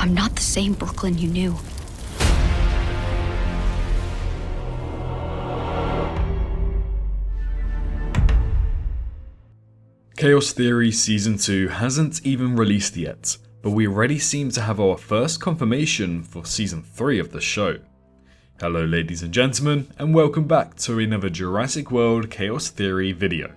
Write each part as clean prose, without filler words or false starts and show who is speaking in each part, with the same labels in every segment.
Speaker 1: I'm not the same Brooklyn you knew.
Speaker 2: Chaos Theory Season 2 hasn't even released yet, but we already seem to have our first confirmation for Season 3 of the show. Hello ladies and gentlemen, and welcome back to another Jurassic World Chaos Theory video.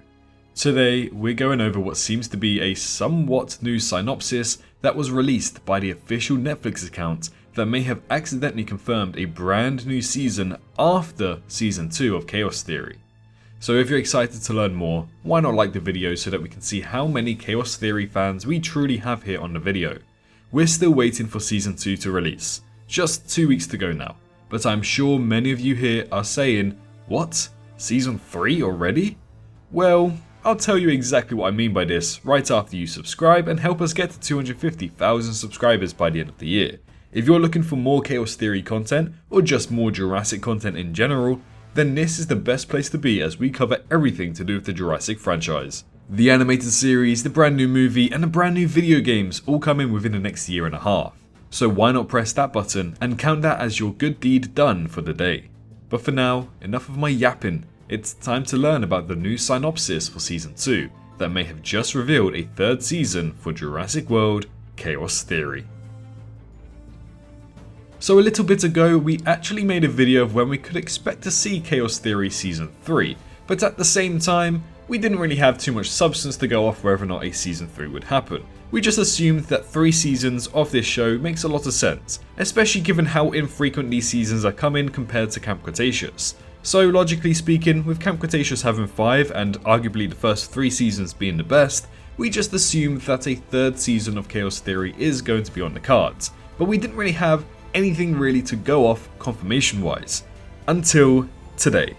Speaker 2: Today we're going over what seems to be a somewhat new synopsis that was released by the official Netflix account that may have accidentally confirmed a brand new season after Season 2 of Chaos Theory. So if you're excited to learn more, why not like the video so that we can see how many Chaos Theory fans we truly have here on the video. We're still waiting for Season 2 to release, just 2 weeks to go now, but I'm sure many of you here are saying, what? Season 3 already? Well, I'll tell you exactly what I mean by this right after you subscribe and help us get to 250,000 subscribers by the end of the year. If you're looking for more Chaos Theory content, or just more Jurassic content in general, then this is the best place to be as we cover everything to do with the Jurassic franchise. The animated series, the brand new movie, and the brand new video games all coming within the next year and a half. So why not press that button and count that as your good deed done for the day. But for now, enough of my yapping, it's time to learn about the new synopsis for Season 2 that may have just revealed a third season for Jurassic World Chaos Theory. So a little bit ago, we actually made a video of when we could expect to see Chaos Theory Season 3, but at the same time, we didn't really have too much substance to go off whether or not a Season 3 would happen. We just assumed that 3 seasons of this show makes a lot of sense, especially given how infrequent these seasons are coming compared to Camp Cretaceous. So logically speaking, with Camp Cretaceous having 5 and arguably the first 3 seasons being the best, we just assumed that a third season of Chaos Theory is going to be on the cards, but we didn't really have anything really to go off confirmation wise until today.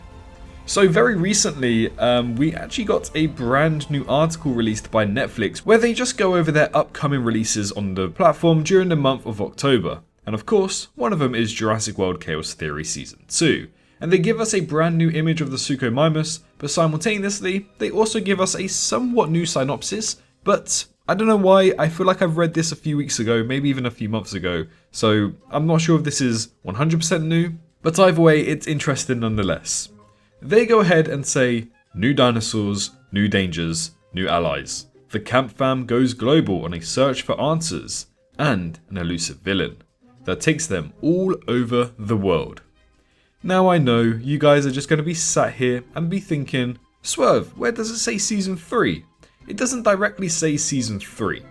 Speaker 2: So very recently we actually got a brand new article released by Netflix where they just go over their upcoming releases on the platform during the month of October, and of course one of them is Jurassic World Chaos Theory Season 2, and they give us a brand new image of the Suchomimus, but simultaneously they also give us a somewhat new synopsis, but I don't know why, I feel like I've read this a few weeks ago, maybe even a few months ago, so I'm not sure if this is 100% new, but either way, it's interesting nonetheless. They go ahead and say, new dinosaurs, new dangers, new allies. The Camp Fam goes global on a search for answers, and an elusive villain that takes them all over the world. Now I know, you guys are just going to be sat here and be thinking, Swerve, where does it say Season 3? It doesn't directly say Season 3,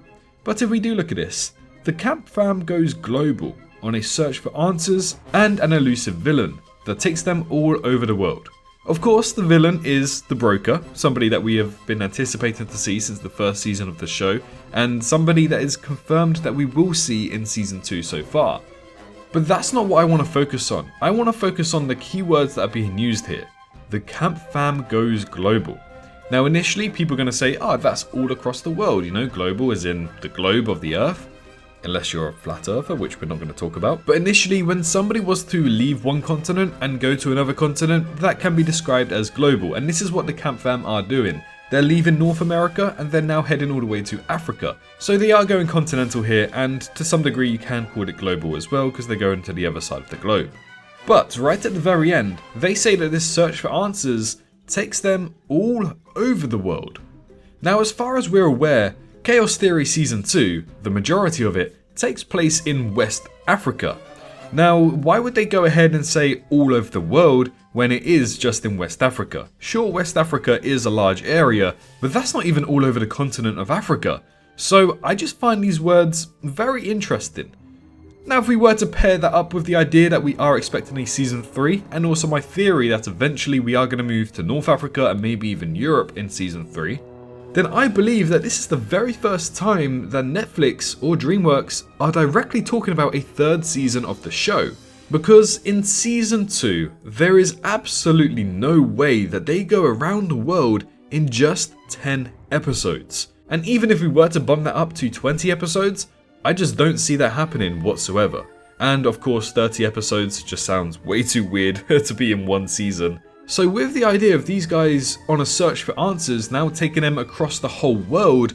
Speaker 2: but if we do look at this, the Camp Fam goes global on a search for answers and an elusive villain that takes them all over the world. Of course, the villain is the Broker, somebody that we have been anticipating to see since the first season of the show, and somebody that is confirmed that we will see in Season 2 so far. But that's not what I want to focus on. I want to focus on the keywords that are being used here. The Camp Fam goes global. Now initially people are going to say, that's all across the world, you know, global as in the globe of the earth, unless you're a flat earther, which we're not going to talk about. But initially when somebody was to leave one continent and go to another continent, that can be described as global, and this is what the Camp Fam are doing. They're leaving North America and they're now heading all the way to Africa. So they are going continental here, and to some degree you can call it global as well because they're going to the other side of the globe. But right at the very end, they say that this search for answers takes them all over the world. Now as far as we're aware, Chaos Theory Season 2, the majority of it, takes place in West Africa. Now why would they go ahead and say all over the world when it is just in West Africa? Sure, West Africa is a large area, but that's not even all over the continent of Africa. So I just find these words very interesting. Now if we were to pair that up with the idea that we are expecting a Season 3, and also my theory that eventually we are going to move to North Africa and maybe even Europe in Season 3, then I believe that this is the very first time that Netflix or DreamWorks are directly talking about a third season of the show. Because in Season 2, there is absolutely no way that they go around the world in just 10 episodes. And even if we were to bump that up to 20 episodes, I just don't see that happening whatsoever. And of course 30 episodes just sounds way too weird to be in one season. So with the idea of these guys on a search for answers now taking them across the whole world,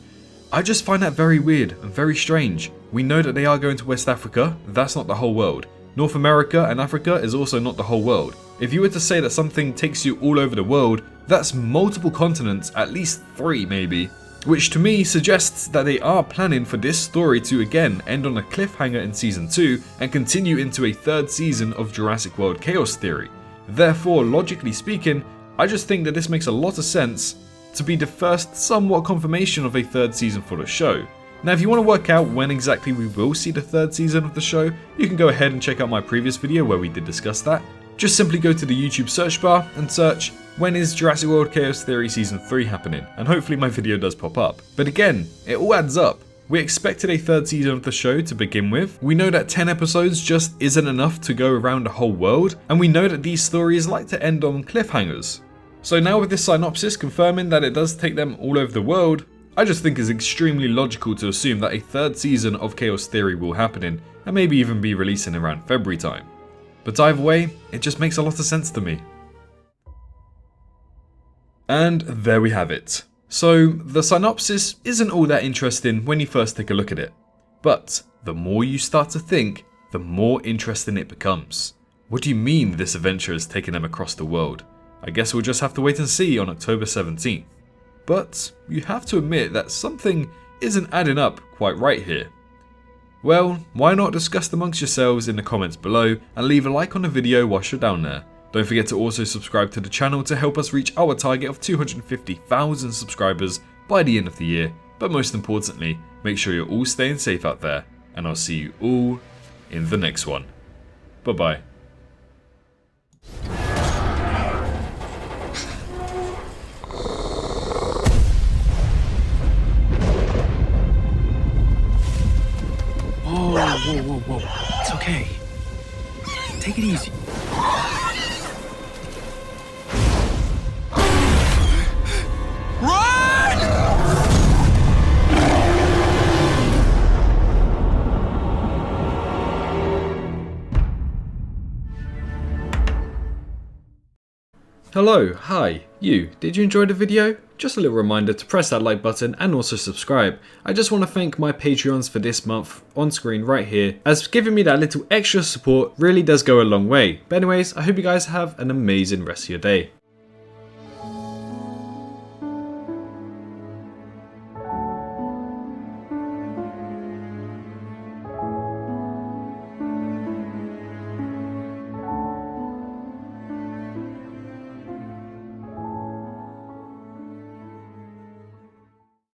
Speaker 2: I just find that very weird and very strange. We know that they are going to West Africa, that's not the whole world. North America and Africa is also not the whole world. If you were to say that something takes you all over the world, that's multiple continents, at least 3 maybe. Which to me suggests that they are planning for this story to again end on a cliffhanger in season 2 and continue into a 3rd season of Jurassic World Chaos Theory. Therefore, logically speaking, I just think that this makes a lot of sense to be the first somewhat confirmation of a 3rd season for the show. Now if you want to work out when exactly we will see the 3rd season of the show, you can go ahead and check out my previous video where we did discuss that. Just simply go to the YouTube search bar and search, when is Jurassic World Chaos Theory Season 3 happening? And hopefully my video does pop up. But again, it all adds up. We expected a 3rd season of the show to begin with. We know that 10 episodes just isn't enough to go around the whole world. And we know that these stories like to end on cliffhangers. So now with this synopsis confirming that it does take them all over the world, I just think it's extremely logical to assume that a 3rd season of Chaos Theory will happen and maybe even be releasing around February time. But either way, it just makes a lot of sense to me. And there we have it. So the synopsis isn't all that interesting when you first take a look at it. But the more you start to think, the more interesting it becomes. What do you mean this adventure has taken them across the world? I guess we'll just have to wait and see on October 17th. But you have to admit that something isn't adding up quite right here. Well, why not discuss amongst yourselves in the comments below and leave a like on the video whilst you're down there. Don't forget to also subscribe to the channel to help us reach our target of 250,000 subscribers by the end of the year. But most importantly, make sure you're all staying safe out there, and I'll see you all in the next one. Bye bye.
Speaker 3: Whoa. It's okay. Take it easy.
Speaker 2: Hello, hi, you. Did you enjoy the video? Just a little reminder to press that like button and also subscribe. I just want to thank my Patreons for this month on screen right here, as giving me that little extra support really does go a long way. But anyways, I hope you guys have an amazing rest of your day.